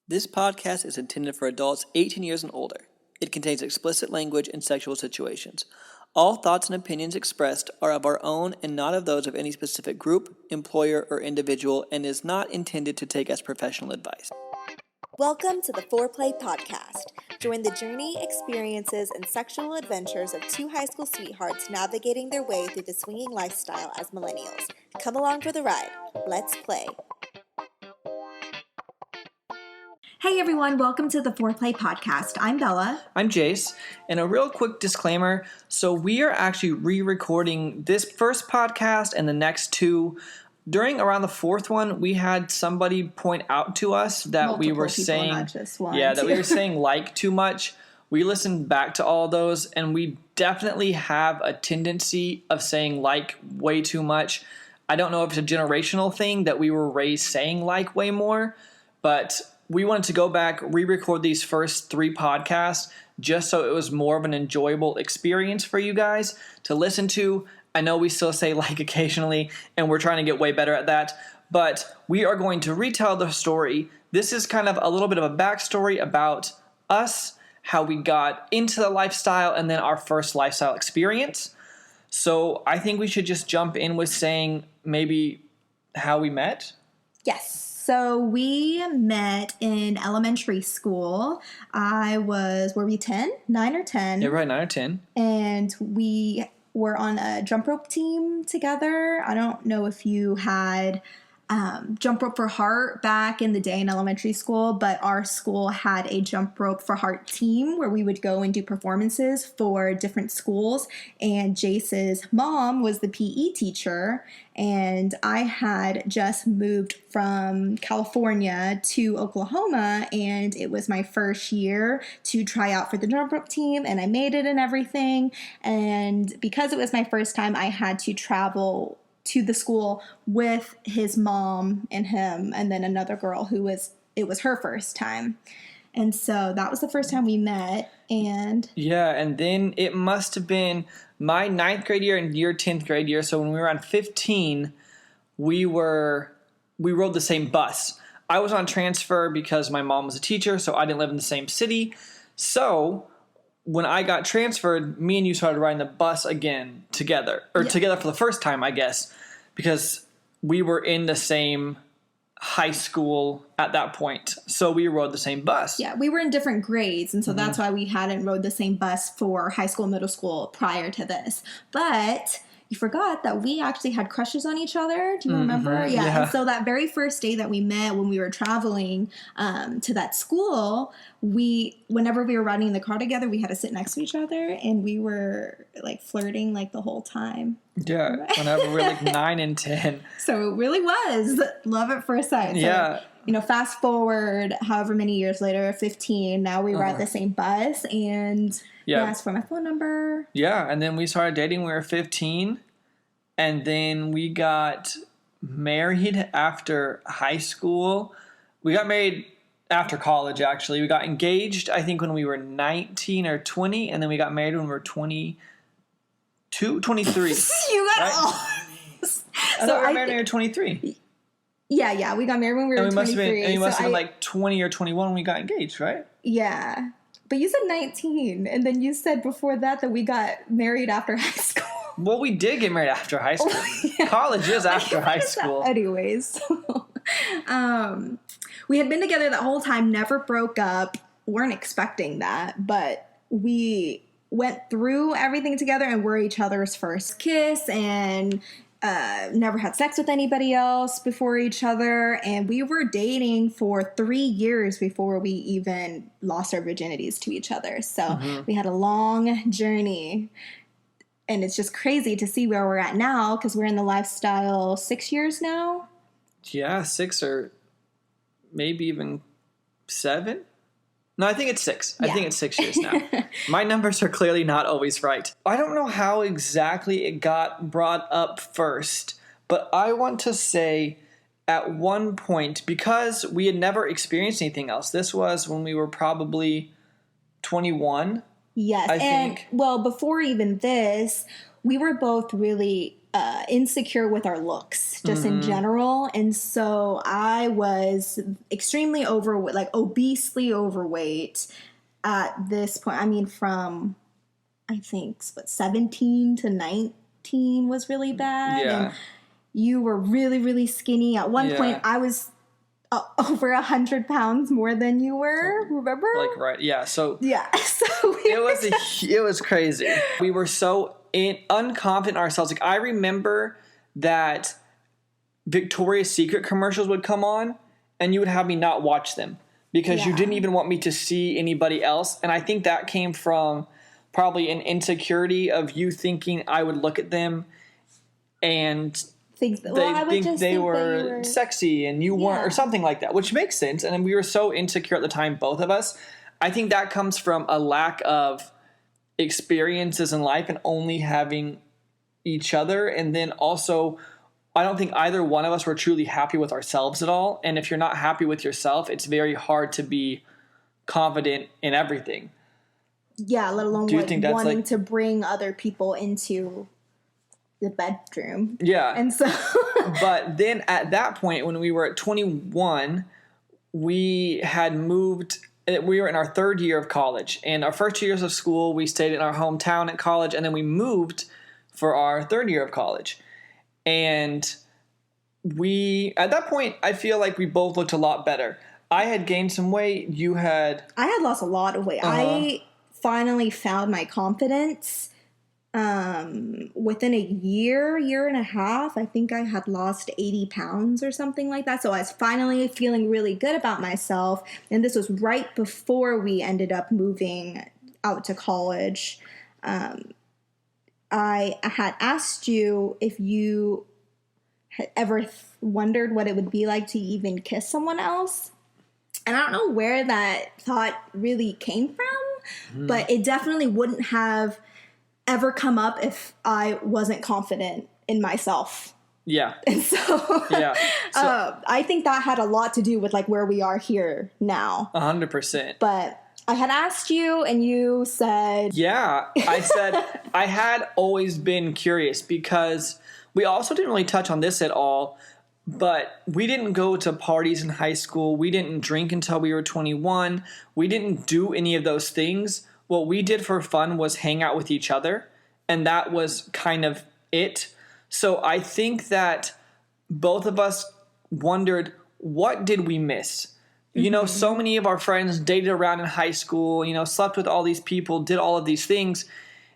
This podcast is intended for adults 18 years and older. It contains explicit language and sexual situations. All thoughts and opinions expressed are of our own and not of those of any specific group, employer, or individual, and is not intended to take as professional advice. Welcome to the 4OURPLAY podcast. Join the journey, experiences, and sexual adventures of two high school sweethearts navigating their way through the swinging lifestyle as millennials. Come along for the ride. Let's play. Hey everyone, welcome to the 4OURPLAY podcast. I'm Bella. I'm Jace, and a real quick disclaimer. So we are actually re-recording this first podcast and the next two. During around the fourth one, we had somebody point out to us that Multiple we were people, saying, not just one. that we were saying like too much. We listened back to all those, and we definitely have a tendency of saying like way too much. I don't know if it's a generational thing that we were raised saying like way more, but we wanted to go back, re-record these first three podcasts just so it was more of an enjoyable experience for you guys to listen to. I know we still say like occasionally, and we're trying to get way better at that, but we are going to retell the story. This is kind of a little bit of a backstory about us, how we got into the lifestyle, and then our first lifestyle experience. So I think we should just jump in with saying maybe how we met. Yes. So we met in elementary school. Were we 10? 9 or 10? Yeah, right, 9 or 10. And we were on a jump rope team together. I don't know if you had jump rope for heart back in the day in elementary school, but our school had a jump rope for heart team where we would go and do performances for different schools. And Jace's mom was the PE teacher, and I had just moved from California to Oklahoma, and it was my first year to try out for the jump rope team, and I made it and everything. And because it was my first time, I had to travel to the school with his mom and him, and then another girl it was her first time. And so that was the first time we met. And yeah, and then it must have been my 9th grade year and your 10th grade year. So when we were on 15, we rode the same bus. I was on transfer because my mom was a teacher, so I didn't live in the same city. So when I got transferred, me and you started riding the bus again together. Or together for the first time, I guess. Because we were in the same high school at that point. So we rode the same bus. Yeah, we were in different grades. And so that's why we hadn't rode the same bus for high school, middle school prior to this. But you forgot that we actually had crushes on each other. Do you remember? Yeah. And so that very first day that we met when we were traveling to that school, whenever we were riding in the car together, we had to sit next to each other, and we were like flirting like the whole time. Yeah, whenever we were like 9 and 10. So it really was love at first sight. So, yeah. Fast forward however many years later, 15, now we ride the same bus, and he asked for my phone number. Yeah, and then we started dating when we were 15, and then we got married after high school. We got married after college, actually. We got engaged, I think, when we were 19 or 20, and then we got married when we were 23. You got all this. I thought we got married when we were 23. Yeah, we got married when we were 23. And we must have been like 20 or 21 when we got engaged, right? Yeah. But you said 19, and then you said before that we got married after high school. Well, we did get married after high school. Yeah. College is after high school. Anyways. We had been together that whole time, never broke up. Weren't expecting that, but we went through everything together and were each other's first kiss, and never had sex with anybody else before each other. And we were dating for 3 years before we even lost our virginities to each other. So we had a long journey. And it's just crazy to see where we're at now, because we're in the lifestyle 6 years now. Yeah, 6 or maybe even 7. No, I think it's 6. Yeah. I think it's 6 years now. My numbers are clearly not always right. I don't know how exactly it got brought up first, but I want to say at one point, because we had never experienced anything else, this was when we were probably 21. Yes. I think. Well, before even this, we were both really insecure with our looks just in general. And so I was extremely overweight, like obesely overweight at this point. I mean, from I think 17 to 19 was really bad. Yeah. And you were really, really skinny. At one point, I was over 100 pounds more than you were. Remember? Like, right. Yeah. So yeah. So it was crazy. We were so unconfident in ourselves. Like, I remember that Victoria's Secret commercials would come on and you would have me not watch them because you didn't even want me to see anybody else. And I think that came from probably an insecurity of you thinking I would look at them and think they were sexy and you weren't, or something like that, which makes sense. And we were so insecure at the time, both of us. I think that comes from a lack of experiences in life and only having each other. And then also, I don't think either one of us were truly happy with ourselves at all. And if you're not happy with yourself, it's very hard to be confident in everything. Yeah, let alone wanting to bring other people into the bedroom. Yeah. And so but then at that point, when we were at 21, we had moved. We were in our third year of college. And our first 2 years of school, we stayed in our hometown at college. And then we moved for our third year of college. And at that point, I feel like we both looked a lot better. I had gained some weight. I had lost a lot of weight. I finally found my confidence within a year and a half. I think I had lost 80 pounds or something like that. So I was finally feeling really good about myself. And this was right before we ended up moving out to college. I had asked you if you had ever wondered what it would be like to even kiss someone else. And I don't know where that thought really came from, but it definitely wouldn't have ever come up if I wasn't confident in myself. Yeah. And so, I think that had a lot to do with like where we are here now. 100%. But I had asked you and you said... Yeah, I said I had always been curious because we also didn't really touch on this at all, but we didn't go to parties in high school. We didn't drink until we were 21. We didn't do any of those things. What we did for fun was hang out with each other, and that was kind of it. So I think that both of us wondered, what did we miss? You know, so many of our friends dated around in high school, slept with all these people, did all of these things,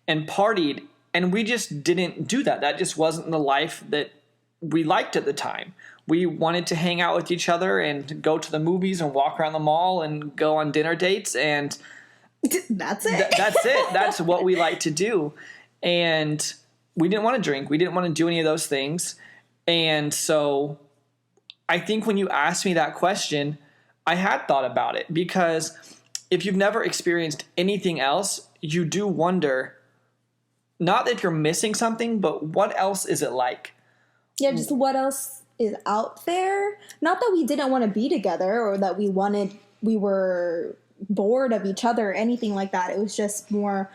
and partied, and we just didn't do that. That just wasn't the life that we liked at the time. We wanted to hang out with each other and go to the movies and walk around the mall and go on dinner dates, and that's it. That's it. That's what we like to do. And we didn't want to drink. We didn't want to do any of those things. And so I think when you asked me that question, I had thought about it, because if you've never experienced anything else, you do wonder, not that you're missing something, but what else is it like? Yeah, just what else is out there? Not that we didn't want to be together or that we were bored of each other or anything like that. It was just more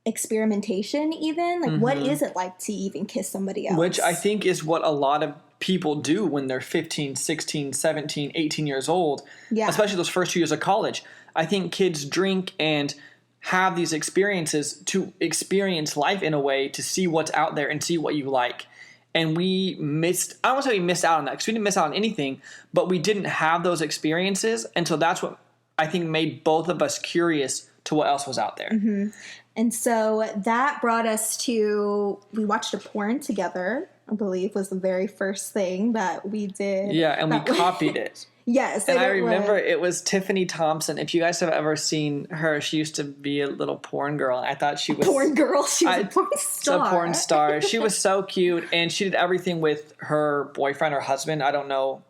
experimentation even. Like, what is it like to even kiss somebody else? Which I think is what a lot of people do when they're 15, 16, 17, 18 years old. Yeah. Especially those first 2 years of college. I think kids drink and have these experiences to experience life in a way, to see what's out there and see what you like. And I don't want to say we missed out on that, because we didn't miss out on anything, but we didn't have those experiences. And so that's what I think made both of us curious to what else was out there. Mm-hmm. And so that brought us to, we watched a porn together, I believe was the very first thing that we did. Yeah, and we copied it. Yes. And I remember it was Tiffany Thompson. If you guys have ever seen her, she used to be a little porn girl. I thought she was... Porn girl? She was a porn star. A porn star. She was so cute, and she did everything with her boyfriend or husband. I don't know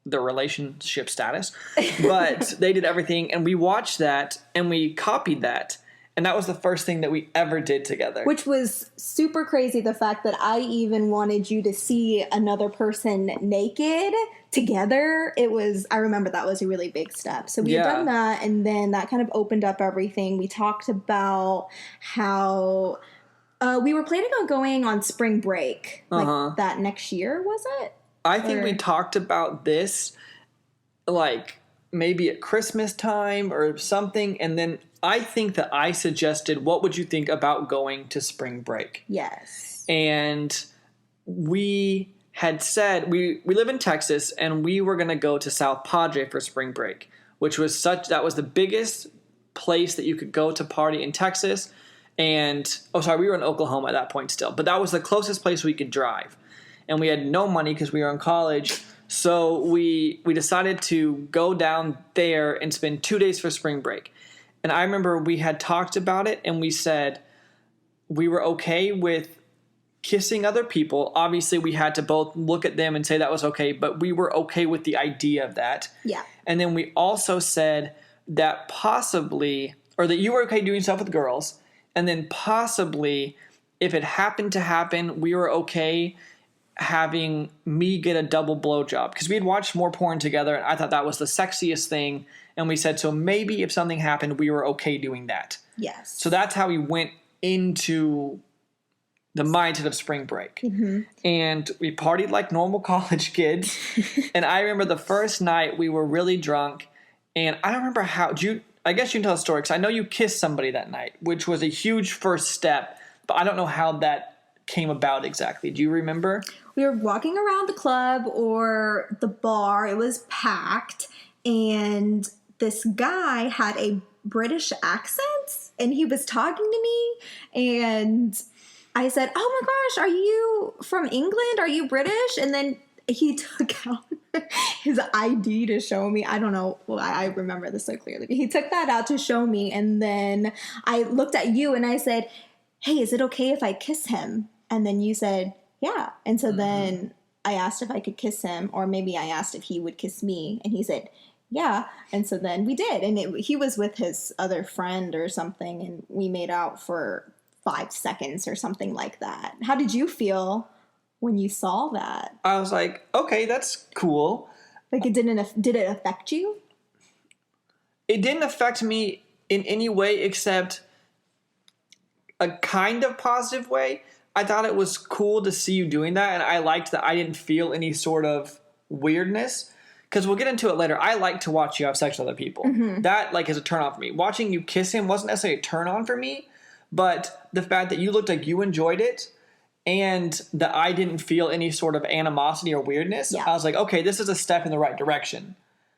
the relationship status, but they did everything, and we watched that, and we copied that. And that was the first thing that we ever did together. Which was super crazy, the fact that I even wanted you to see another person naked together. I remember that was a really big step. So we had done that, and then that kind of opened up everything. We talked about how We were planning on going on spring break, like that next year, was it? I think we talked about this, like, maybe at Christmas time or something, and then I think that I suggested, what would you think about going to spring break? Yes. And we had said, we live in Texas, and we were going to go to South Padre for spring break, which was that was the biggest place that you could go to party in Texas. And, we were in Oklahoma at that point still, but that was the closest place we could drive. And we had no money because we were in college. So we decided to go down there and spend 2 days for spring break. And I remember we had talked about it, and we said we were okay with kissing other people. Obviously, we had to both look at them and say that was okay, but we were okay with the idea of that. Yeah. And then we also said that possibly, or that you were okay doing stuff with girls, and then possibly, if it happened to happen, we were okay having me get a double blowjob, because we had watched more porn together, and I thought that was the sexiest thing. And we said, so maybe if something happened, we were okay doing that. Yes. So that's how we went into the mindset of spring break. Mm-hmm. And we partied like normal college kids. And I remember the first night we were really drunk, and I don't remember how. I guess you can tell the story, because I know you kissed somebody that night, which was a huge first step, but I don't know how that came about exactly. Do you remember? We were walking around the club or the bar. It was packed, and this guy had a British accent, and he was talking to me, and I said, "Oh my gosh, are you from England? Are you British?" And then he took out his ID to show me. I don't know. Well, I remember this so clearly. He took that out to show me, and then I looked at you and I said, "Hey, is it okay if I kiss him?" And then you said, "Yeah." And so then I asked if I could kiss him, or maybe I asked if he would kiss me, and he said, "Yeah." And so then we did, and he was with his other friend or something, and we made out for 5 seconds or something like that. How did you feel when you saw that? I was like, okay, that's cool. Like, did it affect you? It didn't affect me in any way except a kind of positive way. I thought it was cool to see you doing that, and I liked that I didn't feel any sort of weirdness. Because we'll get into it later. I like to watch you have sex with other people. Mm-hmm. That, like, is a turn on for me. Watching you kiss him wasn't necessarily a turn on for me, but the fact that you looked like you enjoyed it, and that I didn't feel any sort of animosity or weirdness, I was like, okay, this is a step in the right direction.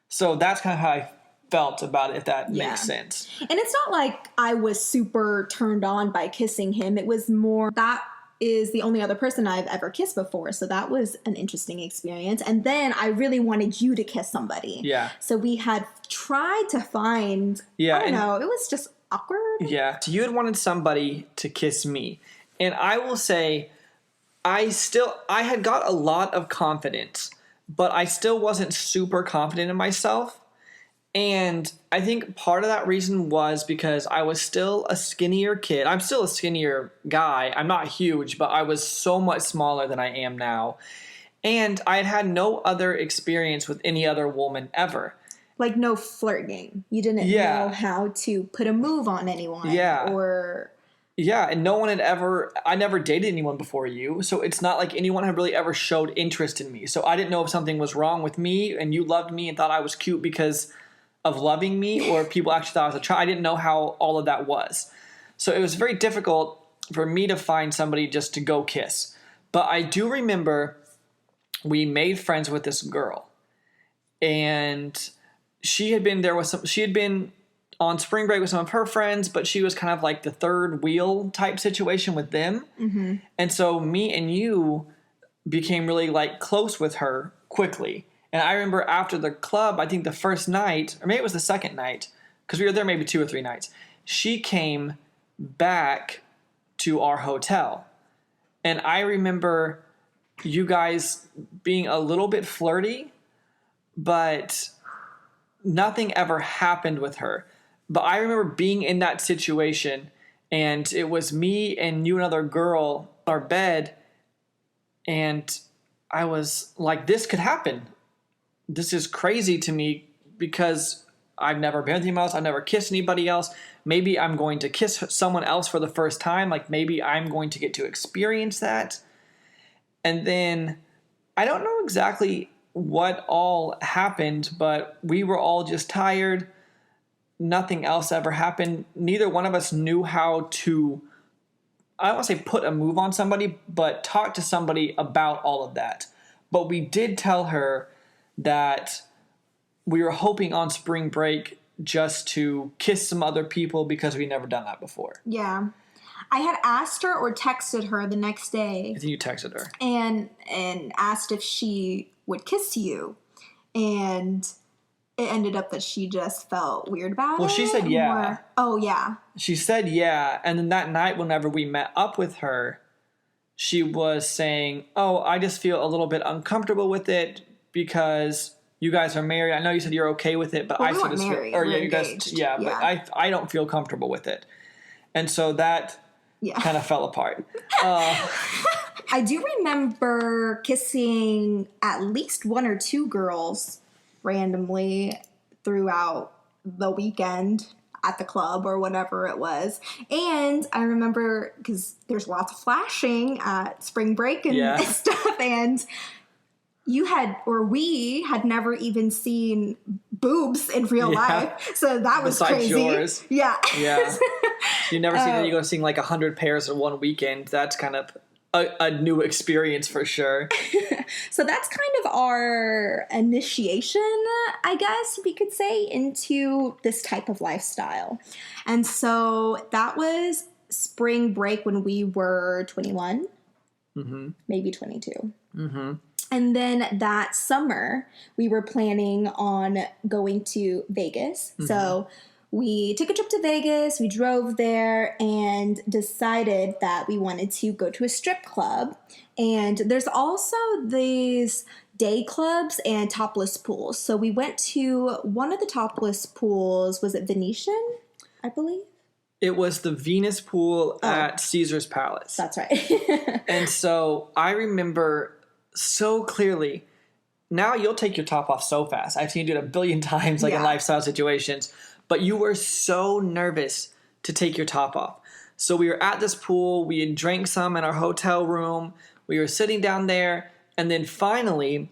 So that's kind of how I felt about it, if that makes sense. And it's not like I was super turned on by kissing him. It was more that is the only other person I've ever kissed before. So that was an interesting experience. And then I really wanted you to kiss somebody. Yeah. So we had tried to find, I don't know, it was just awkward. Yeah. So you had wanted somebody to kiss me. And I will say, I had got a lot of confidence, but I still wasn't super confident in myself. And I think part of that reason was because I was still a skinnier kid. I'm still a skinnier guy. I'm not huge, but I was so much smaller than I am now. And I had no other experience with any other woman ever. Like no flirting. You didn't know how to put a move on anyone. Yeah. Yeah, and no one had I never dated anyone before you, so it's not like anyone had really ever showed interest in me. So I didn't know if something was wrong with me and you loved me and thought I was cute because of loving me, or people actually thought I was a child. I didn't know how all of that was. So it was very difficult for me to find somebody just to go kiss. But I do remember we made friends with this girl, and she had been on spring break with some of her friends, but she was kind of like the third wheel type situation with them. Mm-hmm. And so me and you became really like close with her quickly. And I remember after the club, I think the first night, or maybe it was the second night, because we were there maybe 2 or 3 nights, she came back to our hotel. And I remember you guys being a little bit flirty, but nothing ever happened with her. But I remember being in that situation, and it was me and you and another girl in our bed, and I was like, this could happen. This is crazy to me, because I've never been with anyone else. I've never kissed anybody else. Maybe I'm going to kiss someone else for the first time. Like maybe I'm going to get to experience that. And then I don't know exactly what all happened, but we were all just tired. Nothing else ever happened. Neither one of us knew how to, I don't want to say put a move on somebody, but talk to somebody about all of that. But we did tell her that we were hoping on spring break just to kiss some other people because we'd never done that before. Yeah. I had asked her or texted her the next day. I think you texted her. And asked if she would kiss you. And it ended up that she just felt weird about it. Well, she said yeah. Oh, yeah. She said yeah. And then that night, whenever we met up with her, she was saying, oh, I just feel a little bit uncomfortable with it because you guys are married. I know you said you're okay with it, but well, I still just married. feel, or we're yeah, you engaged. guys, yeah, but I don't feel comfortable with it. And so that kind of fell apart. I do remember kissing at least one or two girls randomly throughout the weekend at the club or whatever it was. And I remember, because there's lots of flashing at spring break and stuff, and you had, or we had never even seen boobs in real life. So that was besides crazy. Yours. Yeah. Yeah. You never seen that you go seeing like 100 pairs in one weekend. That's kind of a new experience for sure. So that's kind of our initiation, I guess we could say, into this type of lifestyle. And so that was spring break when we were 21, maybe 22. Mm-hmm. And then that summer, we were planning on going to Vegas. Mm-hmm. So we took a trip to Vegas, we drove there, and decided that we wanted to go to a strip club. And there's also these day clubs and topless pools. So we went to one of the topless pools. Was it Venetian, I believe? It was the Venus pool at Caesar's Palace. That's right. And so I remember so clearly, now you'll take your top off so fast. I've seen you do it a billion times, like in lifestyle situations. But you were so nervous to take your top off. So we were at this pool. We had drank some in our hotel room. We were sitting down there. And then finally,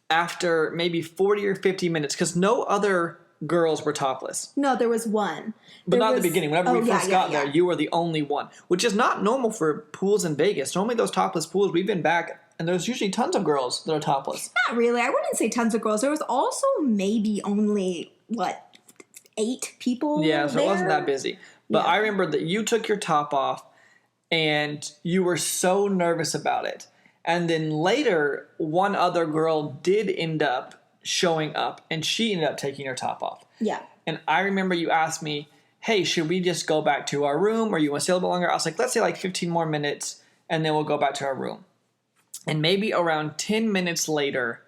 after maybe 40 or 50 minutes, because no other girls were topless. No, there was one. But not at the beginning. Whenever we first got there, you were the only one, which is not normal for pools in Vegas. Normally those topless pools, we've been back, and there's usually tons of girls that are topless. Not really. I wouldn't say tons of girls. There was also maybe only, 8 people Yeah, so there? it wasn't that busy. But I remember that you took your top off and you were so nervous about it. And then later, one other girl did end up showing up and she ended up taking her top off. Yeah. And I remember you asked me, hey, should we just go back to our room or you want to stay a little bit longer? I was like, let's say like 15 more minutes and then we'll go back to our room. And maybe around 10 minutes later,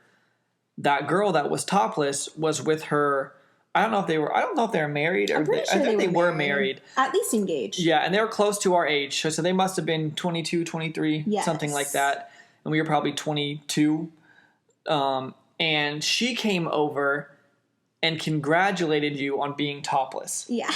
that girl that was topless was with her. I don't know if they were married or I think they were married. At least engaged. Yeah, and they were close to our age. So they must have been 22, 23, something like that. And we were probably 22. And she came over and congratulated you on being topless. Yeah.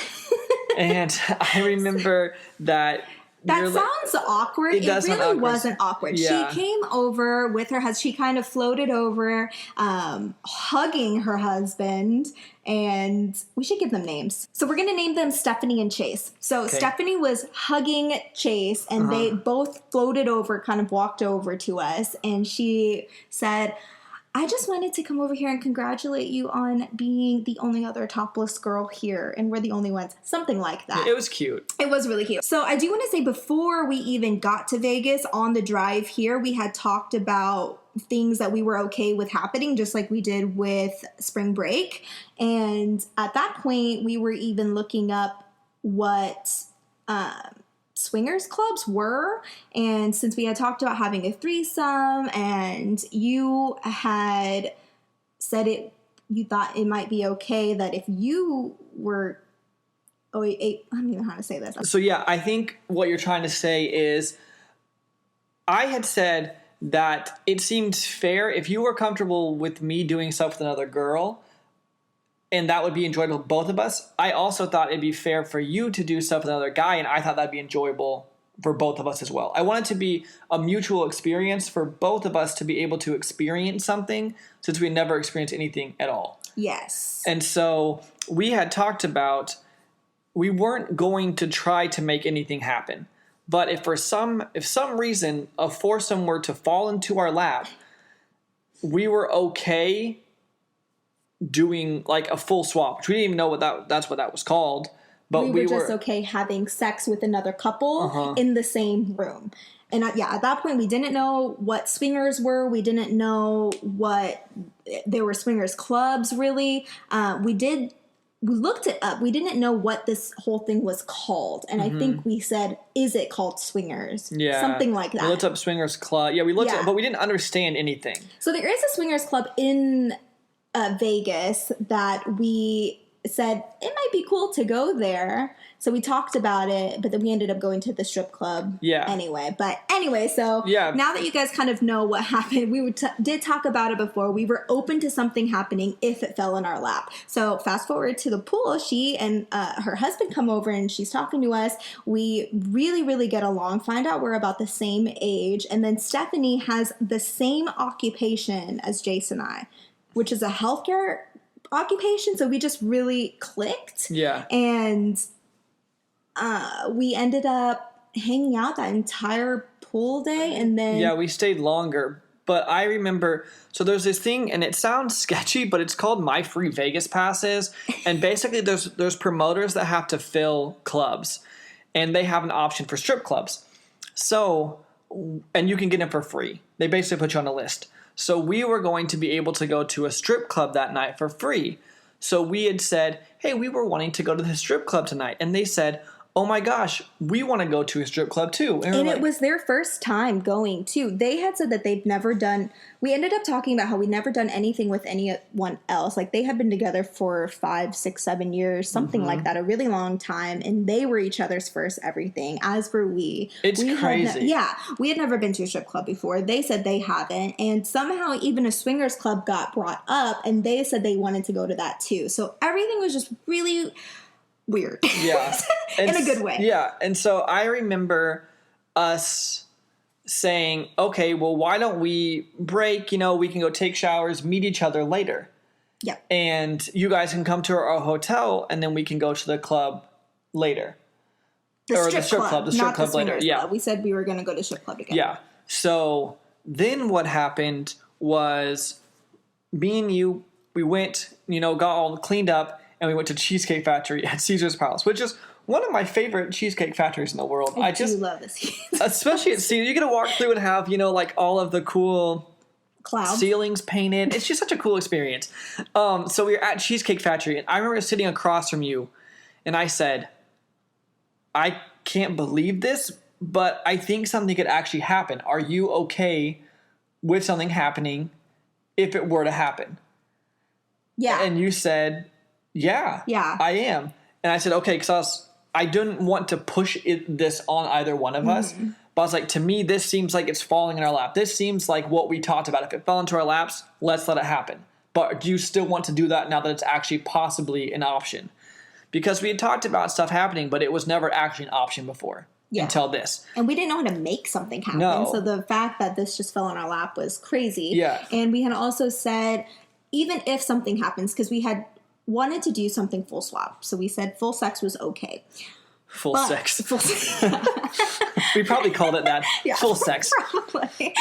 And I remember that. That sounds awkward. It really wasn't awkward. Yeah. She came over with her husband. She kind of floated over, hugging her husband. And we should give them names. So we're going to name them Stephanie and Chase. So Stephanie was hugging Chase, and they both floated over, kind of walked over to us. And she said, I just wanted to come over here and congratulate you on being the only other topless girl here, and we're the only ones. Something like that. It was cute. It was really cute. So I do want to say, before we even got to Vegas, on the drive here, we had talked about things that we were okay with happening, just like we did with spring break. And at that point, we were even looking up what swingers clubs were. And since we had talked about having a threesome, and you had said you thought it might be okay that if you were, I don't even know how to say this. So yeah, I think what you're trying to say is, I had said that it seemed fair if you were comfortable with me doing stuff with another girl, and that would be enjoyable to both of us. I also thought it'd be fair for you to do stuff with another guy, and I thought that'd be enjoyable for both of us as well. I want it to be a mutual experience for both of us to be able to experience something, since we never experienced anything at all. Yes. And so we had talked about we weren't going to try to make anything happen. But if for some reason a foursome were to fall into our lap, we were okay doing like a full swap, which we didn't even know that's what that was called. But we were just okay having sex with another couple in the same room. And at that point, we didn't know what swingers were. We didn't know what there were swingers clubs, really. We looked it up. We didn't know what this whole thing was called. And I think we said, is it called swingers? Yeah. Something like that. We looked up swingers club. Yeah, we looked up, but we didn't understand anything. So there is a swingers club in Vegas that we said it might be cool to go there. So we talked about it, but then we ended up going to the strip club anyway. But anyway, so now that you guys kind of know what happened, we did talk about it before. We were open to something happening if it fell in our lap. So fast forward to the pool, she and her husband come over and she's talking to us. We really, really get along, find out we're about the same age. And then Stephanie has the same occupation as Jace and I, which is a healthcare occupation. So we just really clicked. Yeah. And we ended up hanging out that entire pool day, and then... Yeah, we stayed longer. But I remember... So there's this thing, and it sounds sketchy, but it's called My Free Vegas Passes. And basically there's promoters that have to fill clubs. And they have an option for strip clubs. So... And you can get them for free. They basically put you on a list. So we were going to be able to go to a strip club that night for free. So we had said, hey, we were wanting to go to the strip club tonight. And they said... oh my gosh, we want to go to a strip club too. And it was their first time going too. They had said that they'd never done, we ended up talking about how we'd never done anything with anyone else. Like they had been together for 5, 6, 7 years, something like that, a really long time. And they were each other's first everything, as were we. It's crazy. We had never been to a strip club before. They said they haven't. And somehow even a swingers club got brought up and they said they wanted to go to that too. So everything was just really... weird. Yeah. In a good way. Yeah. And so I remember us saying, okay, well, why don't we break? We can go take showers, meet each other later. Yeah. And you guys can come to our hotel and then we can go to the club later. The strip club later. Yeah. Club. We said we were going to go to strip club together. Yeah. So then what happened was me and you, we went, got all cleaned up. And we went to Cheesecake Factory at Caesar's Palace, which is one of my favorite cheesecake factories in the world. I do love this. Especially at Caesar. You get to walk through and have, like all of the cool clouds, ceilings painted. It's just such a cool experience. So we were at Cheesecake Factory, and I remember sitting across from you, and I said, I can't believe this, but I think something could actually happen. Are you okay with something happening if it were to happen? Yeah. And you said... Yeah, I am. And I said, okay, because I didn't want to push this on either one of us. But I was like, to me, this seems like it's falling in our lap. This seems like what we talked about. If it fell into our laps, let's let it happen. But do you still want to do that now that it's actually possibly an option? Because we had talked about stuff happening, but it was never actually an option before until this. And we didn't know how to make something happen. No. So the fact that this just fell in our lap was crazy. Yeah. And we had also said, even if something happens, because we had... wanted to do something full swap. So we said full sex was okay. Full sex. We probably called it that. Yeah, full sex. Probably.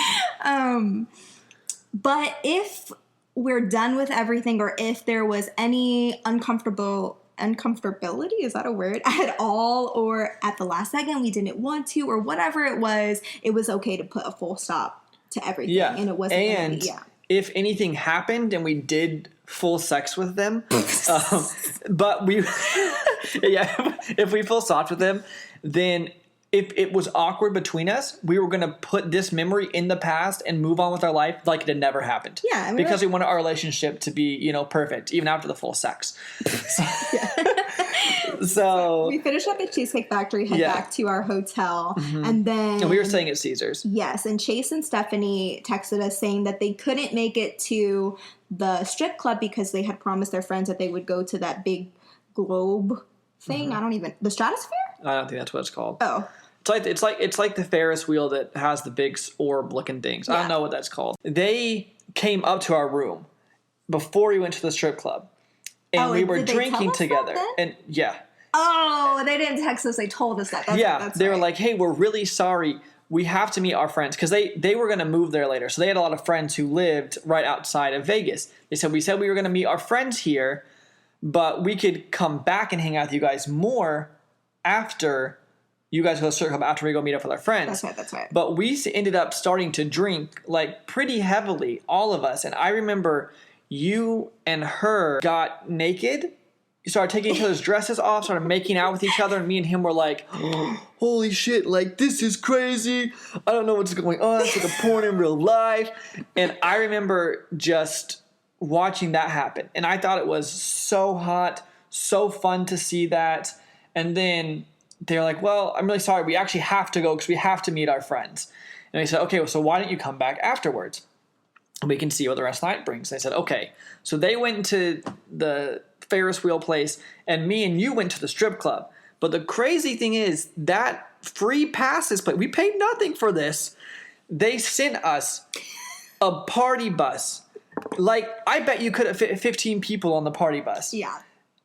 But if we're done with everything, or if there was any uncomfortability, is that a word, at all, or at the last second we didn't want to, or whatever it was okay to put a full stop to everything. Yeah. And it wasn't and if anything happened and we did full sex with them, but we, if we full soft with them, then if it was awkward between us, we were going to put this memory in the past and move on with our life like it had never happened. Yeah. Because we wanted our relationship to be, perfect, even after the full sex. So we finished up at Cheesecake Factory, head back to our hotel, and then... And we were staying at Caesar's. Yes, and Chase and Stephanie texted us saying that they couldn't make it to the strip club because they had promised their friends that they would go to that big globe thing. The Stratosphere? I don't think that's what it's called. Oh. It's like the Ferris wheel that has the big orb looking things. I don't know what that's called. They came up to our room before we went to the strip club. And we were drinking together. And Oh, they didn't text us. They told us that. They were like, hey, we're really sorry. We have to meet our friends. Because they were going to move there later. So they had a lot of friends who lived right outside of Vegas. We said we were going to meet our friends here. But we could come back and hang out with you guys more after you guys go to the strip club, after we go meet up with our friends. That's right. But we ended up starting to drink like pretty heavily, all of us. And I remember you and her got naked. You started taking each other's dresses off, started making out with each other, and me and him were like, holy shit, like, this is crazy. I don't know what's going on. It's like a porn in real life. And I remember just watching that happen. And I thought it was so hot, so fun to see that. And then they're like, well, I'm really sorry. We actually have to go because we have to meet our friends. And I said, okay, well, so why don't you come back afterwards? And we can see what the rest of the night brings. They said, okay. So they went to the Ferris wheel place, and me and you went to the strip club. But the crazy thing is that free passes place, we paid nothing for this. They sent us a party bus. Like, I bet you could have fit 15 people on the party bus. Yeah.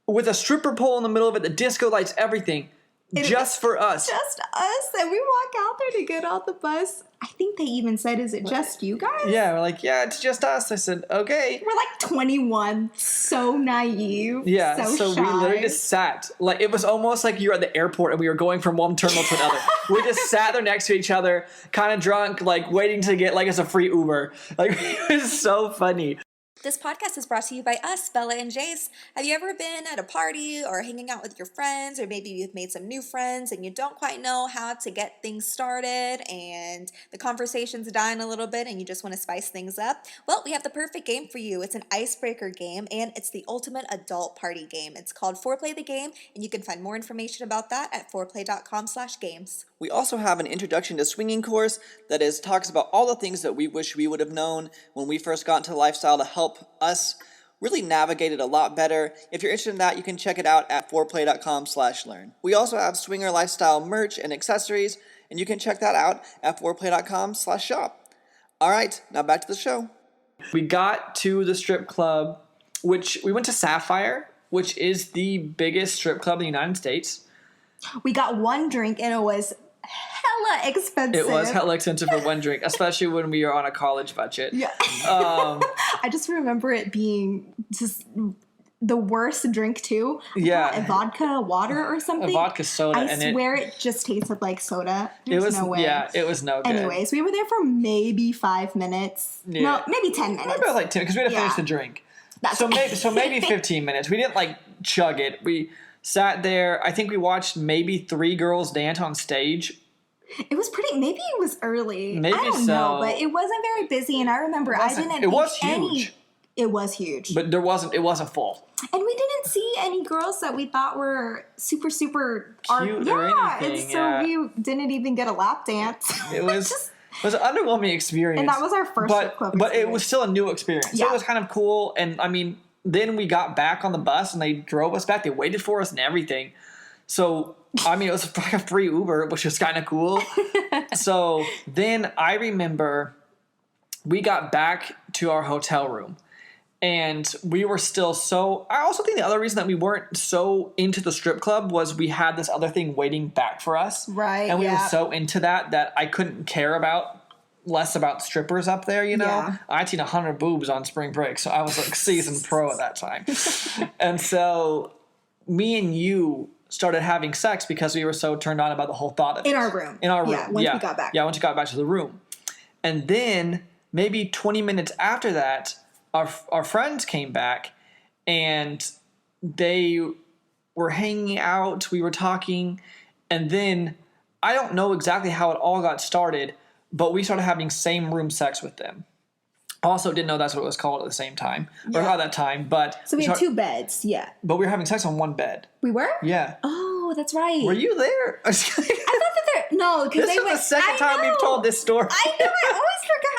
With a stripper pole in the middle of it, the disco lights, everything. Just for us. Just us. And we walk out there to get on the bus. I think they even said, is it just you guys? Yeah, we're like, yeah, it's just us. I said, okay. We're like 21, so naive. Yeah, so shy. we literally just sat. Like, it was almost like you were at the airport and we were going from one terminal to another. We just sat there next to each other, kind of drunk, like waiting to get like us a free Uber. Like, it was so funny. This podcast is brought to you by us, Bella and Jace. Have you ever been at a party or hanging out with your friends, or maybe you've made some new friends and you don't quite know how to get things started and the conversation's dying a little bit and you just want to spice things up? Well, we have the perfect game for you. It's an icebreaker game and it's the ultimate adult party game. It's called 4Play the Game, and you can find more information about that at 4play.com/games. We also have an introduction to swinging course that talks about all the things that we wish we would have known when we first got into the lifestyle to help us really navigate it a lot better. If you're interested in that, you can check it out at 4play.com/learn. We also have swinger lifestyle merch and accessories, and you can check that out at 4play.com/shop. All right, now back to the show. We got to the strip club, which we went to Sapphire, which is the biggest strip club in the United States. We got one drink and it was hella expensive. It was hella expensive for one drink, especially when we were on a college budget. Yeah. I just remember it being just the worst drink too. Yeah. A vodka water or something. A vodka soda. I swear it just tasted like soda. There's no way. Yeah, it was no good. Anyways, we were there for maybe 5 minutes. Yeah. No, maybe 10 minutes. Maybe like 10, because we had to finish the drink. So maybe 15 minutes. We didn't like chug it. We sat there. I think we watched maybe 3 girls dance on stage. It was maybe it was early. Maybe I don't know, but it wasn't very busy. And I remember I didn't. It was huge. It was huge. But it wasn't full. And we didn't see any girls that we thought were super, super cute or anything. And so we didn't even get a lap dance. It was it was an underwhelming experience. And that was our first strip club experience. But it was still a new experience. Yeah. So it was kind of cool. And I mean, then we got back on the bus and they drove us back. They waited for us and everything. So, I mean, it was like a free Uber, which was kind of cool. So then I remember we got back to our hotel room and we were still I also think the other reason that we weren't so into the strip club was we had this other thing waiting back for us. Right. And we were so into that I couldn't care less about strippers up there, you know? Yeah. I'd seen 100 boobs on spring break, so I was like seasoned pro at that time. And so me and you started having sex because we were so turned on about the whole thought of it. In our room. Yeah, once we got back. Yeah, once we got back to the room. And then maybe 20 minutes after that, our friends came back and they were hanging out. We were talking. And then I don't know exactly how it all got started, but we started having same room sex with them. Also, didn't know that's what it was called at the same time. Or not that time, but... So we had 2 beds, yeah. But we were having sex on one bed. We were? Yeah. Oh, that's right. Were you there? I thought that no, because this is the second time we've told this story. I know, I always forgot.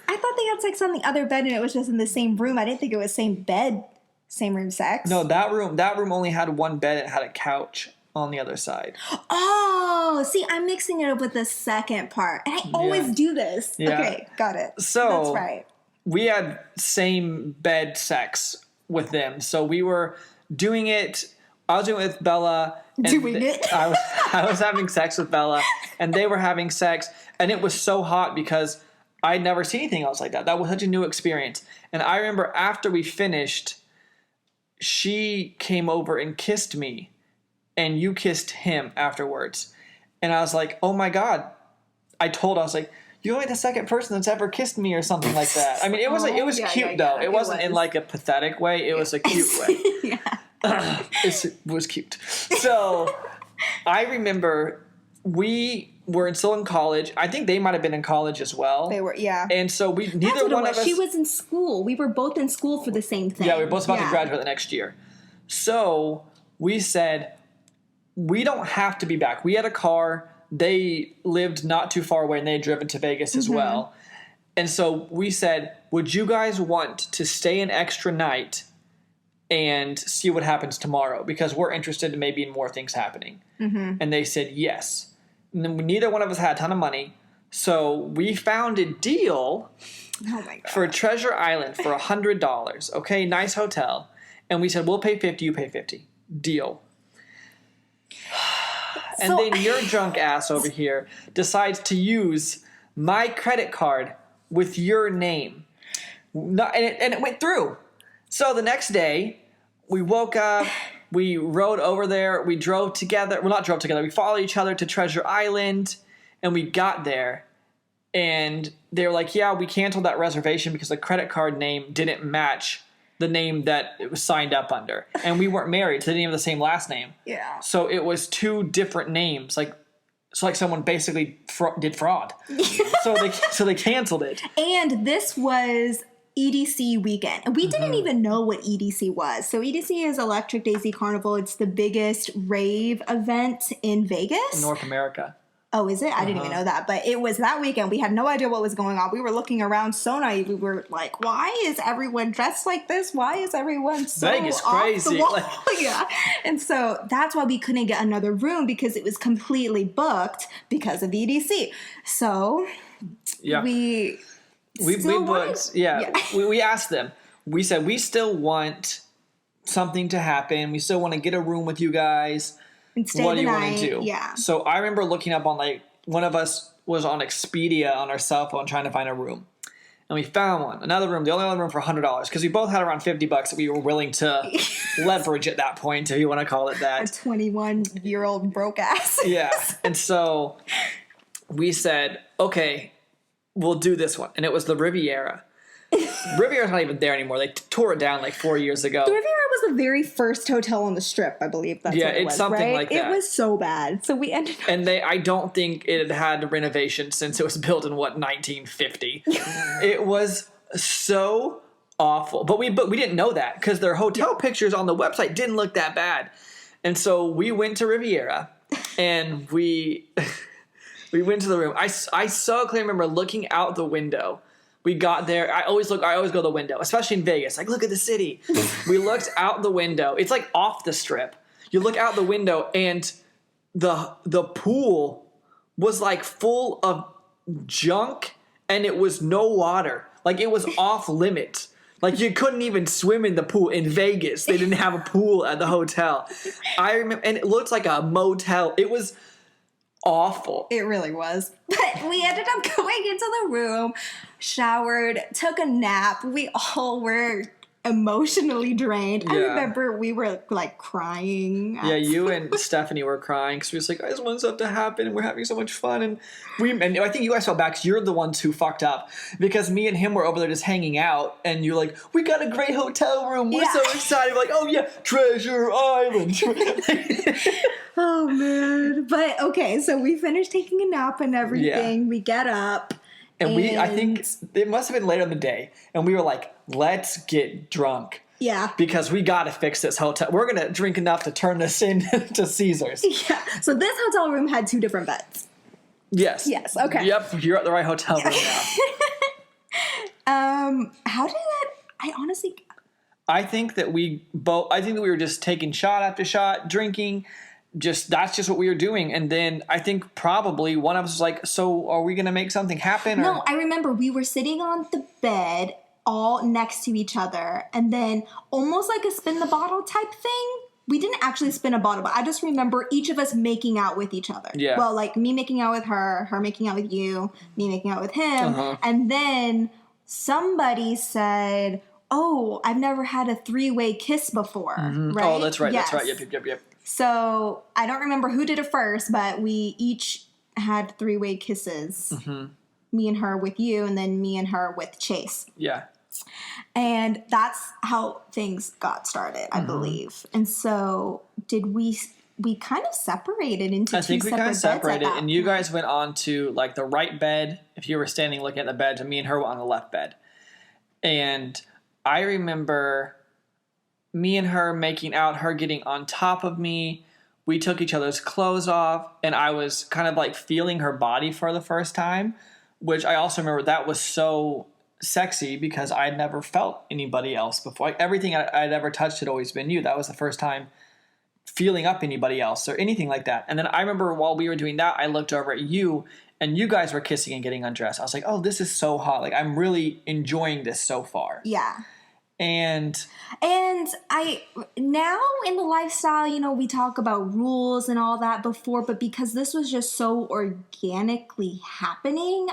I thought they had sex on the other bed and it was just in the same room. I didn't think it was same bed, same room sex. No, that room only had one bed. It had a couch on the other side. Oh, see, I'm mixing it up with the second part. And I always do this. Yeah. Okay, got it. So that's right. We had same bed sex with them. So we were doing it. I was doing it with Bella. I was having sex with Bella, and they were having sex, and it was so hot because I'd never seen anything else like that. That was such a new experience. And I remember after we finished, she came over and kissed me, and you kissed him afterwards. And I was like, oh my God. I was like, you're only the second person that's ever kissed me or something like that. I mean, it was cute though. It wasn't in like a pathetic way. It was a cute way. It was cute. So I remember we were still in college. I think they might have been in college as well. They were, yeah. And so neither one of us. She was in school. We were both in school for the same thing. Yeah, we were both about to graduate the next year. So we said, we don't have to be back. We had a car. They lived not too far away, and they had driven to Vegas as well. And so we said, would you guys want to stay an extra night and see what happens tomorrow? Because we're interested in maybe in more things happening. And they said yes. And then neither one of us had a ton of money. So we found a deal for Treasure Island for $100. Okay, nice hotel. And we said, we'll pay $50, you pay $50. Deal. And then your drunk ass over here decides to use my credit card with your name. And it went through. So the next day, we woke up, we rode over there, we drove together. Well, not drove together. We followed each other to Treasure Island, and we got there. And they were like, yeah, we canceled that reservation because the credit card name didn't match the name that it was signed up under. And we weren't married, so they didn't have the same last name. Yeah. So it was 2 different names. Like someone basically did fraud. So they canceled it. And this was EDC weekend. And we didn't even know what EDC was. So EDC is Electric Daisy Carnival. It's the biggest rave event in Vegas. In North America. Oh, is it? I didn't even know that. But it was that weekend. We had no idea what was going on. We were looking around so naive. We were like, why is everyone dressed like this? Why is everyone so Vegas off crazy. the wall? Yeah. And so that's why we couldn't get another room because it was completely booked because of EDC. So we booked. We asked them. We said, we still want something to happen. We still want to get a room with you guys. What do you want to do? Yeah. So I remember looking up on one of us was on Expedia on our cell phone trying to find a room. And we found one. Another room, the only other room for $100 because we both had around $50 that we were willing to leverage at that point, if you want to call it that. A 21-year-old broke ass. Yeah. And so we said, okay, we'll do this one. And it was the Riviera. Riviera's not even there anymore. They tore it down 4 years ago. The Riviera was the very first hotel on the Strip, I believe. That's what it was, something right? like that. It was so bad. So we ended up... And I don't think it had renovation since it was built in, 1950. It was so awful. But we didn't know that because their hotel pictures on the website didn't look that bad. And so we went to Riviera and we went to the room. I so clearly remember looking out the window. We got there. I always go to the window, especially in Vegas. Look at the city. We looked out the window. It's off the Strip. You look out the window and the pool was full of junk and it was no water. It was off limits. You couldn't even swim in the pool in Vegas. They didn't have a pool at the hotel. I remember, and it looked like a motel. It was awful. It really was. But we ended up going into the room, showered, took a nap. We all were emotionally drained. Yeah. I remember we were crying. Yeah, you and Stephanie were crying because we were I just want stuff to happen and we're having so much fun. And I think you guys felt bad because you're the ones who fucked up because me and him were over there just hanging out and you're like, we got a great hotel room. We're so excited. We're oh yeah, Treasure Island. Oh man. But okay, so we finished taking a nap and everything. Yeah. We get up And I think it must have been later in the day. And we were like, let's get drunk. Yeah. Because we got to fix this hotel. We're going to drink enough to turn this into Caesars. Yeah. So this hotel room had 2 different beds. Yes. Yes. Okay. Yep. You're at the right hotel room now. How did that, I honestly... I think that we were just taking shot after shot, drinking. That's just what we were doing. And then I think probably one of us was like, so are we going to make something happen? No, I remember we were sitting on the bed all next to each other. And then almost like a spin the bottle type thing. We didn't actually spin a bottle, but I just remember each of us making out with each other. Yeah. Well, like me making out with her making out with you, me making out with him. Uh-huh. And then somebody said, oh, I've never had a 3-way kiss before. Mm-hmm. Right? Oh, that's right. Yes. That's right. Yep. So I don't remember who did it first, but we each had 3-way kisses. Mm-hmm. Me and her with you, and then me and her with Chase. Yeah. And that's how things got started, I believe. And so did we kind of separated into I think we kind of separated, and you point. guys went on to like the right bed if you were standing looking at the bed, and me and her were on the left bed. And I remember me and her making out, her getting on top of me. We took each other's clothes off, and I was kind of like feeling her body for the first time, which I also remember that was so sexy because I had never felt anybody else before. Like everything I'd ever touched had always been you. That was the first time feeling up anybody else or anything like that. And then I remember while we were doing that, I looked over at you and you guys were kissing and getting undressed. I was like, oh, this is so hot. Like I'm really enjoying this so far. Yeah. And I now in the lifestyle, you know, we talk about rules and all that before, but because this was just so organically happening,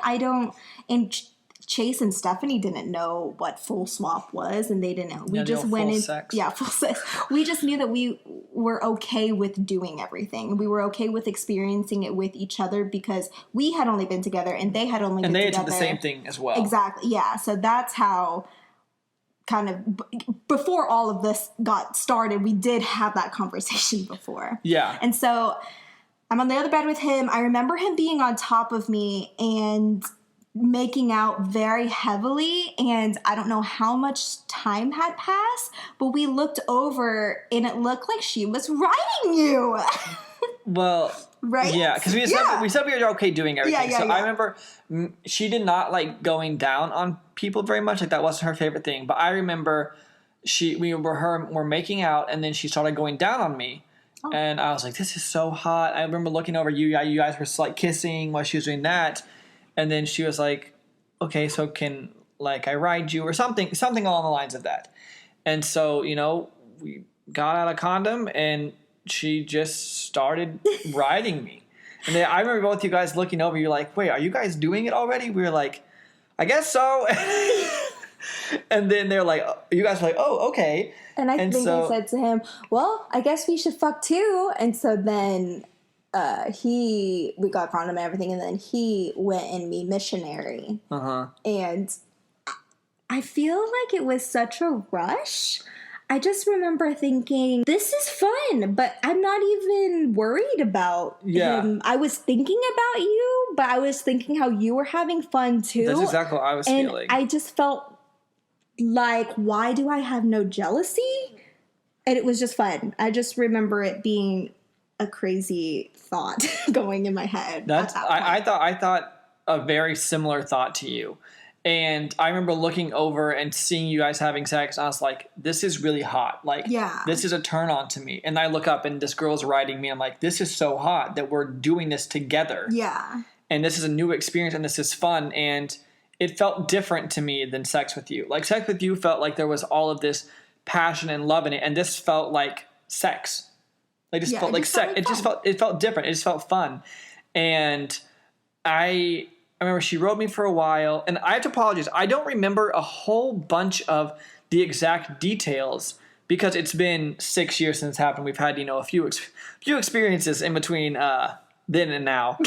Chase and Stephanie didn't know what full swap was, and they didn't know. We just went in. Sex. Yeah, full sex. We just knew that we were okay with doing everything. We were okay with experiencing it with each other because we had only been together and they had only been together. And they had did the same thing as well. Exactly. Yeah. So that's how kind of before all of this got started, we did have that conversation before. Yeah. And so I'm on the other bed with him. I remember him being on top of me and making out very heavily, and I don't know how much time had passed, but we looked over and it looked like she was riding you. Well, right? Yeah, because we said we were okay doing everything. Yeah. I remember she did not like going down on people very much. Like that wasn't her favorite thing. But I remember we were making out, and then she started going down on me. Oh. And I was like, this is so hot. I remember looking over you guys were like kissing while she was doing that. And then she was like, okay, so can like I ride you or something along the lines of that. And so, you know, we got out a condom and she just started riding me. And then I remember both you guys looking over, you're like, wait, are you guys doing it already? We were like, I guess so. And then they're like, you guys were like, oh, okay. And I think I said to him, well, I guess we should fuck too. And so then we got a condom and everything, and then he went and me missionary. Uh-huh. And I feel like it was such a rush. I just remember thinking, this is fun, but I'm not even worried about him. I was thinking about you, but I was thinking how you were having fun too. That's exactly what I was feeling. I just felt like, why do I have no jealousy? And it was just fun. I just remember it being a crazy thought going in my head. I thought a very similar thought to you. And I remember looking over and seeing you guys having sex. And I was like, this is really hot. Like, this is a turn on to me. And I look up and this girl's riding me. I'm like, this is so hot that we're doing this together. Yeah. And this is a new experience and this is fun. And it felt different to me than sex with you. Like sex with you felt like there was all of this passion and love in it. And this felt like sex. It just felt like sex. It felt different. It just felt fun. And I remember she rode me for a while, and I have to apologize. I don't remember a whole bunch of the exact details because it's been 6 years since it happened. We've had, a few experiences in between then and now.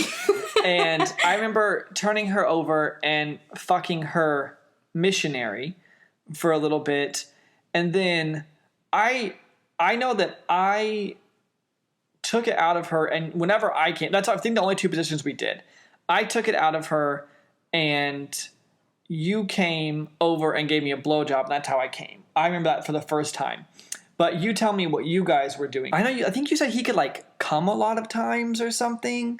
And I remember turning her over and fucking her missionary for a little bit. And then I know that I took it out of her, and whenever I came, that's I think the only two positions we did. I took it out of her and you came over and gave me a blowjob, and that's how I came. I remember that for the first time. But you tell me what you guys were doing. I think you said he could like come a lot of times or something.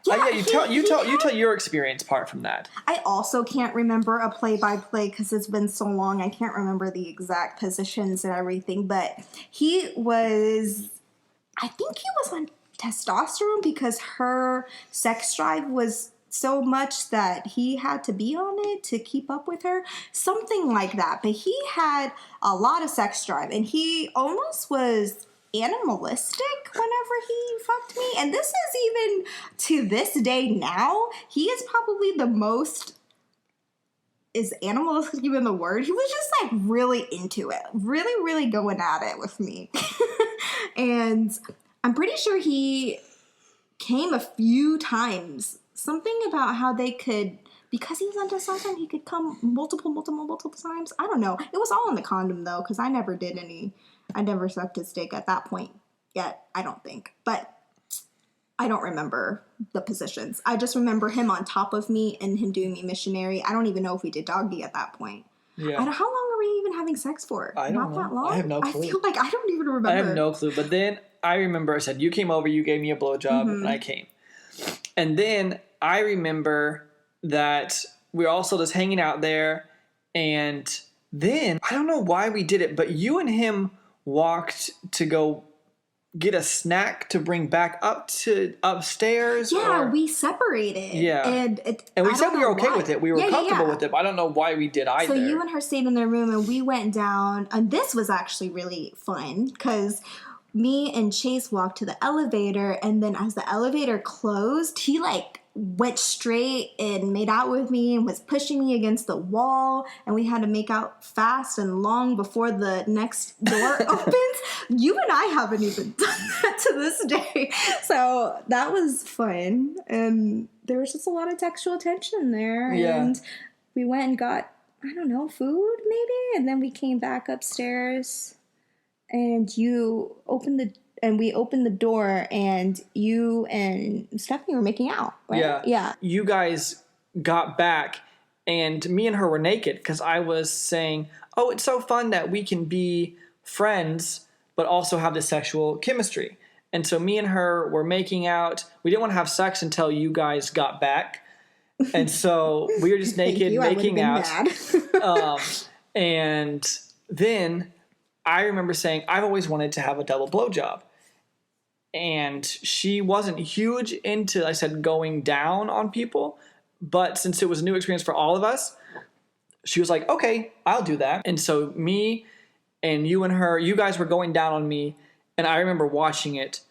Yeah, you tell your experience part from that. I also can't remember a play-by-play because it's been so long. I can't remember the exact positions and everything. But I think he was on testosterone because her sex drive was so much that he had to be on it to keep up with her. Something like that. But he had a lot of sex drive, and he almost was animalistic whenever he fucked me. And this is even to this day now, he is probably the most, is animalistic even the word? He was just like really into it, really, really going at it with me. And I'm pretty sure he came a few times. Something about how they could, because he was on testosterone, he could come multiple times. I don't know. It was all in the condom though, because I never sucked his dick at that point yet, I don't think. But I don't remember the positions. I just remember him on top of me and him doing me missionary. I don't even know if we did doggy at that point. Yeah. How long are we even having sex for? I don't know. That long? I have no clue. I feel like I don't even remember. I have no clue. But then I remember I said, you came over, you gave me a blowjob, and I came. And then I remember that we were also just hanging out there. And then, I don't know why we did it, but you and him walked to go get a snack to bring back up to upstairs. Yeah, we separated. Yeah. And we said we were okay with it. We were comfortable with it, but I don't know why we did either. So you and her stayed in their room, and we went down, and this was actually really fun, because me and Chase walked to the elevator, and then as the elevator closed, he like went straight and made out with me and was pushing me against the wall, and we had to make out fast and long before the next door opens. You and I haven't even done that to this day. So that was fun, and there was just a lot of textual tension there. Yeah. And we went and got, I don't know, food maybe, and then we came back upstairs, and we opened the door, and you and Stephanie were making out, right? Yeah. Yeah. You guys got back, and me and her were naked because I was saying, oh, it's so fun that we can be friends but also have this sexual chemistry. And so me and her were making out. We didn't want to have sex until you guys got back. And so we were just naked making out. And then I remember saying, I've always wanted to have a double blowjob. And she wasn't huge into, I said, going down on people. But since it was a new experience for all of us, she was like, okay, I'll do that. And so me and you and her, you guys were going down on me. And I remember watching it.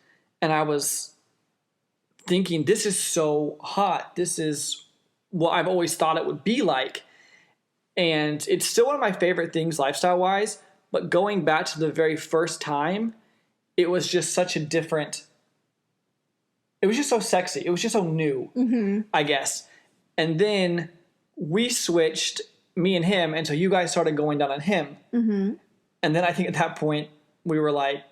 And I was thinking, this is so hot. This is what I've always thought it would be like. And it's still one of my favorite things lifestyle-wise. But going back to the very first time, it was just such a different, it was just so sexy. It was just so new, I guess. And then we switched, me and him, and so you guys started going down on him. And then I think at that point, we were like,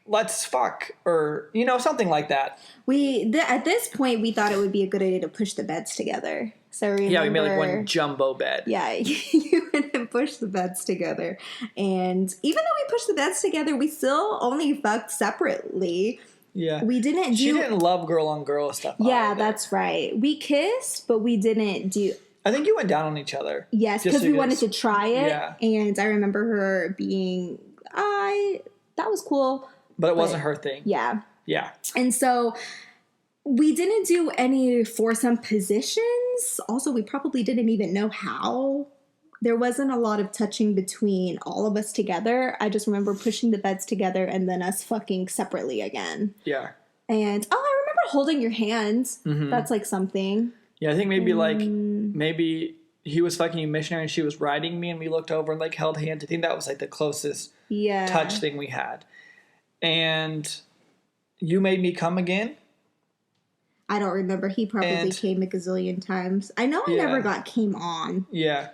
let's fuck, or, something like that. At this point, we thought it would be a good idea to push the beds together. So remember, yeah, we made like one jumbo bed. Yeah, you and him pushed the beds together. And even though we pushed the beds together, we still only fucked separately. Yeah. We didn't do... She didn't love girl on girl stuff. Yeah, either. that's right. We kissed, but we didn't do... I think you went down on each other. Yes, because we wanted to try it. Yeah. And I remember her being... that was cool. But it wasn't her thing. Yeah. Yeah. And so... we didn't do any foursome positions. Also, we probably didn't even know how. There wasn't a lot of touching between all of us together. I just remember pushing the beds together and then us fucking separately again. Yeah. And, I remember holding your hands. That's like something. Yeah, I think maybe he was fucking you missionary and she was riding me and we looked over and like held hands. I think that was like the closest touch thing we had. And you made me come again. I don't remember. He probably came a gazillion times. I know I never came on. Yeah.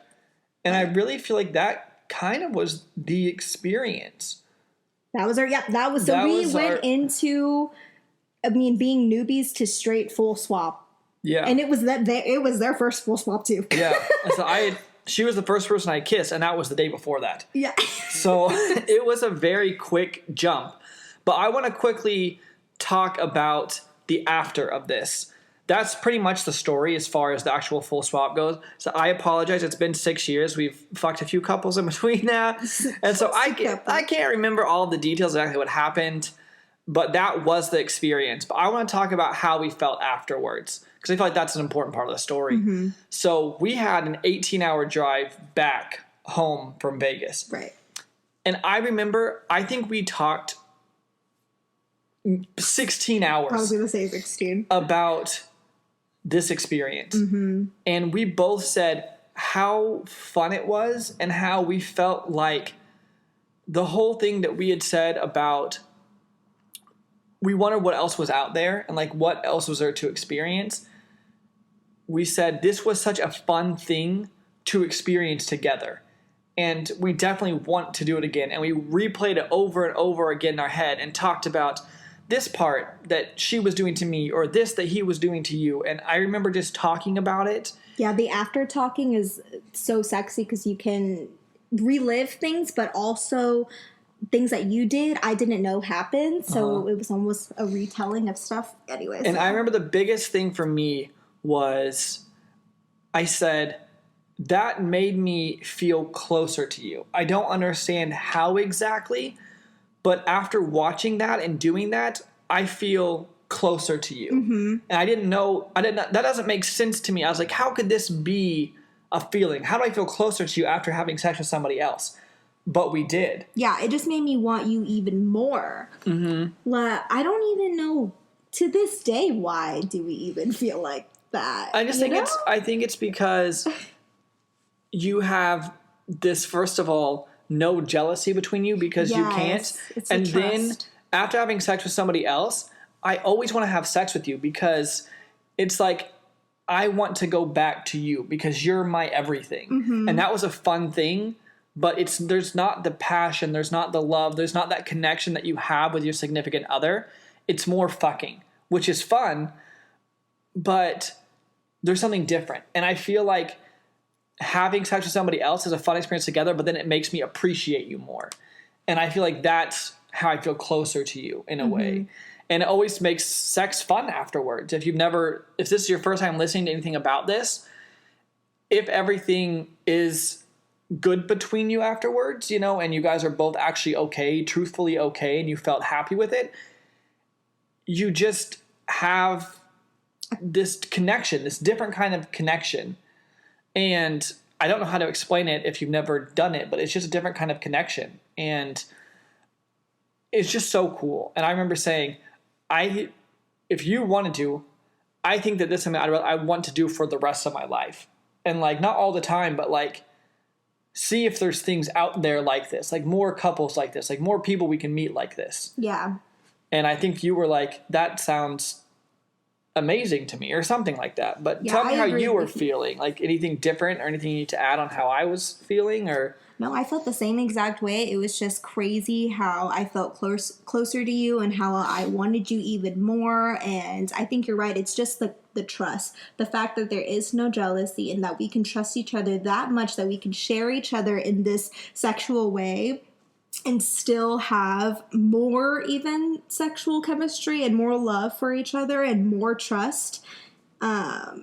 And I really feel like that kind of was the experience. That was we went into, being newbies to straight full swap Yeah. And it was their first full swap too. Yeah. And so she was the first person I kissed, and that was the day before that. Yeah. So it was a very quick jump. But I want to quickly talk about the after of this. That's pretty much the story as far as the actual full swap goes. So I apologize. It's been 6 years. We've fucked a few couples in between now. And so I can't remember all of the details exactly what happened. But that was the experience. But I want to talk about how we felt afterwards, because I feel like that's an important part of the story. Mm-hmm. So we had an 18-hour drive back home from Vegas. Right. And I remember, I think we talked 16 hours. I was going to say 16. About this experience. Mm-hmm. And we both said how fun it was and how we felt like the whole thing that we had said about we wondered what else was out there and like what else was there to experience. We said this was such a fun thing to experience together. And we definitely want to do it again. And we replayed it over and over again in our head and talked about this part that she was doing to me or this that he was doing to you. And I remember just talking about it. Yeah, the after talking is so sexy because you can relive things, but also things that you did, I didn't know happened. So it was almost a retelling of stuff. Anyways. And I remember the biggest thing for me was I said, that made me feel closer to you. I don't understand how exactly, but after watching that and doing that, I feel closer to you. Mm-hmm. And that doesn't make sense to me. I was like, how could this be a feeling? How do I feel closer to you after having sex with somebody else? But we did. Yeah, it just made me want you even more. Mm-hmm. Like, I don't even know to this day why do we even feel like that. I think it's because you have this, first of all, no jealousy between you because you can't. And then after having sex with somebody else, I always want to have sex with you because it's like I want to go back to you because you're my everything. Mm-hmm. And that was a fun thing. But there's not the passion, there's not the love, there's not that connection that you have with your significant other. It's more fucking, which is fun, but there's something different. And I feel like having sex with somebody else is a fun experience together, but then it makes me appreciate you more. And I feel like that's how I feel closer to you in a way. And it always makes sex fun afterwards. If this is your first time listening to anything about this, if everything is good between you afterwards, and you guys are both actually okay, truthfully okay, and you felt happy with it, you just have this connection, this different kind of connection. And I don't know how to explain it if you've never done it, but it's just a different kind of connection. And it's just so cool. And I remember saying, if you wanted to, I think that this is something I want to do for the rest of my life. And like, not all the time, but like, see if there's things out there like this, like more couples like this, like more people we can meet like this. Yeah. And I think you were like, that sounds amazing to me or something like that. But tell me how you were feeling, like anything different or anything you need to add on how I was feeling or... No, I felt the same exact way. It was just crazy how I felt closer to you and how I wanted you even more. And I think you're right. It's just the trust. The fact that there is no jealousy and that we can trust each other that much, that we can share each other in this sexual way and still have more even sexual chemistry and more love for each other and more trust. I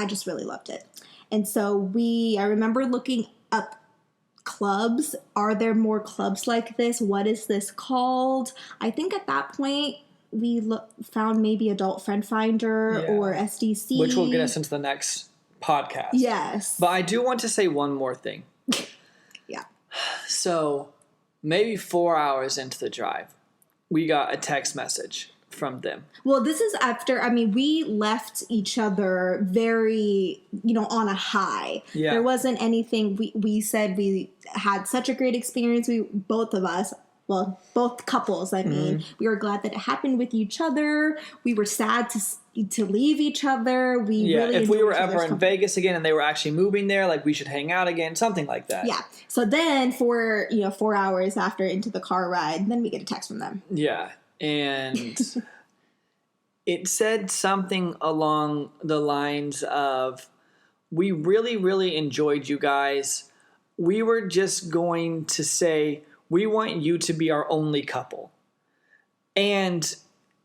just really loved it. And so I remember looking up clubs. Are there more clubs like this? What is this called? I think at that point we found maybe Adult Friend Finder or SDC. Which will get us into the next podcast. Yes. But I do want to say one more thing. Yeah. So maybe 4 hours into the drive, we got a text message from them. Well, this is after, we left each other very, on a high. Yeah. There wasn't anything, we said we had such a great experience, both of us, well, both couples, we were glad that it happened with each other. We were sad to leave each other. If we were ever in Vegas again and they were actually moving there, like we should hang out again, something like that. Yeah. So then for 4 hours after into the car ride, then we get a text from them. Yeah. And it said something along the lines of, we really, really enjoyed you guys. We were just going to say, we want you to be our only couple. And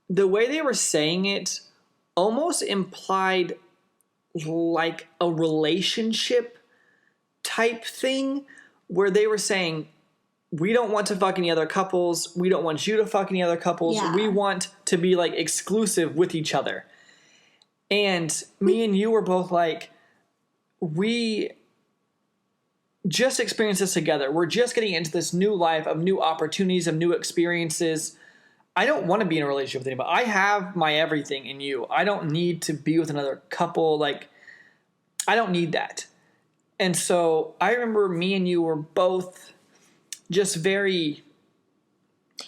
the way they were saying it almost implied like a relationship type thing, where they were saying, we don't want to fuck any other couples. We don't want you to fuck any other couples. Yeah. We want to be like exclusive with each other. And me and you were both like, we just experienced this together. We're just getting into this new life of new opportunities, of new experiences. I don't want to be in a relationship with anybody. I have my everything in you. I don't need to be with another couple. Like, I don't need that. And so I remember me and you were both just very...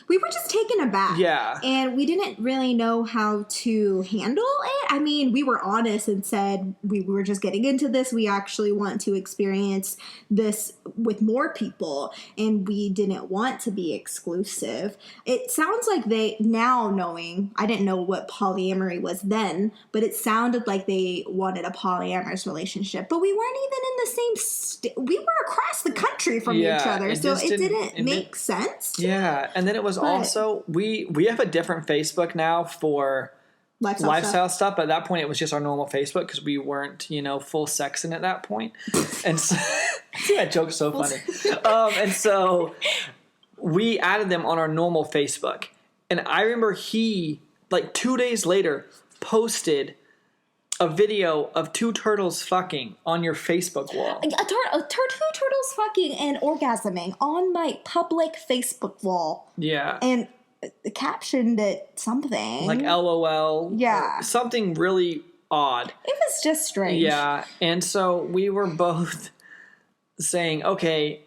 We were just taken aback. Yeah. And we didn't really know how to handle it. I mean, we were honest and said we were just getting into this. We actually want to experience this with more people. And we didn't want to be exclusive. It sounds like they, now knowing, I didn't know what polyamory was then, but it sounded like they wanted a polyamorous relationship. But we weren't even in the same we were across the country from each other. So it didn't make sense. Yeah. And then it was also, we have a different Facebook now for lifestyle stuff. But at that point, it was just our normal Facebook because we weren't, full sexing at that point. And so, that joke's so funny. And so we added them on our normal Facebook. And I remember he, like 2 days later, posted a video of two turtles fucking on your Facebook wall. Two turtles fucking and orgasming on my public Facebook wall. Yeah. And captioned it something. Like LOL. Yeah. Something really odd. It was just strange. Yeah. And so we were both saying, okay,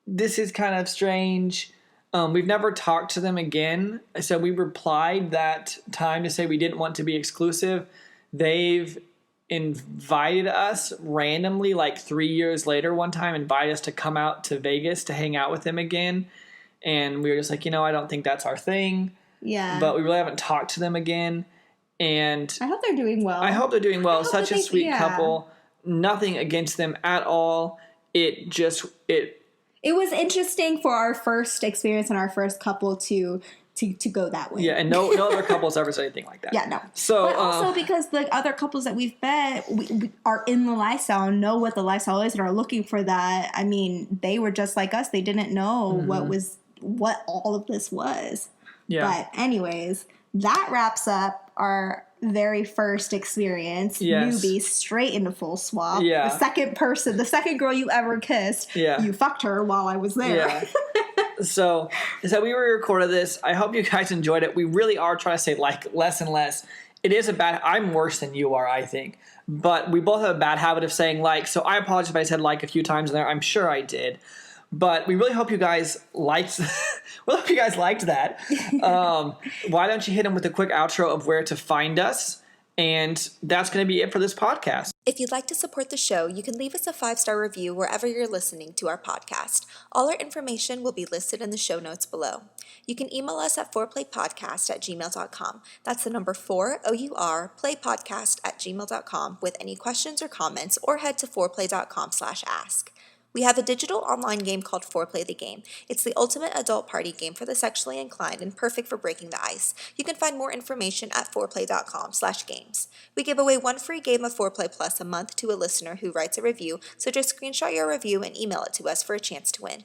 this is kind of strange. We've never talked to them again. So we replied that time to say we didn't want to be exclusive. They've invited us randomly, like 3 years later, one time, invited us to come out to Vegas to hang out with them again. And we were just like, I don't think that's our thing. Yeah. But we really haven't talked to them again. And I hope they're doing well. I hope they're doing well. Such a sweet couple. Nothing against them at all. It was interesting for our first experience and our first couple to go that way. Yeah, and no other couples ever said anything like that. Yeah, no. So, but also because the other couples that we've met we are in the lifestyle and know what the lifestyle is and are looking for that. I mean, they were just like us. They didn't know what all of this was. Yeah. But anyways, that wraps up our very first experience. Yes. Newbie, straight into full swap. Yeah. The second girl you ever kissed. Yeah. You fucked her while I was there. Yeah. So we recorded this. I hope you guys enjoyed it. We really are trying to say like less and less. It is I'm worse than you are, I think. But we both have a bad habit of saying like, so I apologize if I said like a few times in there. I'm sure I did. But we really hope you guys liked that. Why don't you hit them with a quick outro of where to find us? And that's going to be it for this podcast. If you'd like to support the show, you can leave us a 5-star review wherever you're listening to our podcast. All our information will be listed in the show notes below. You can email us at 4playpodcast@gmail.com. That's the number 4OURPlaypodcast@gmail.com with any questions or comments, or head to 4play.com/ask. We have a digital online game called 4Play the Game. It's the ultimate adult party game for the sexually inclined and perfect for breaking the ice. You can find more information at 4play.com/games. We give away one free game of 4Play Plus a month to a listener who writes a review, so just screenshot your review and email it to us for a chance to win.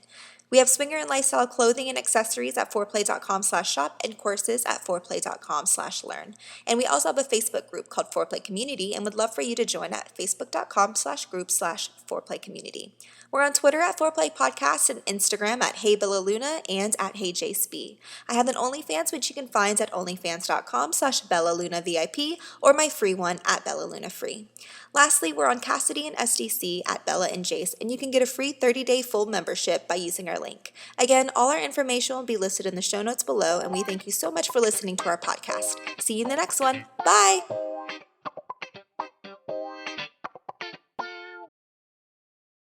We have swinger and lifestyle clothing and accessories at 4play.com/shop and courses at 4play.com/learn. And we also have a Facebook group called 4Play Community and would love for you to join at facebook.com/group/4playcommunity. We're on Twitter at 4Play Podcast and Instagram at Hey Bella Luna and at Hey JASE'S. I have an OnlyFans, which you can find at onlyfans.com/BellaLunaVIP or my free one at BellaLunaFree. Lastly, we're on Cassidy and SDC at Bella and Jace, and you can get a free 30-day full membership by using our link. Again, all our information will be listed in the show notes below, and we thank you so much for listening to our podcast. See you in the next one. Bye!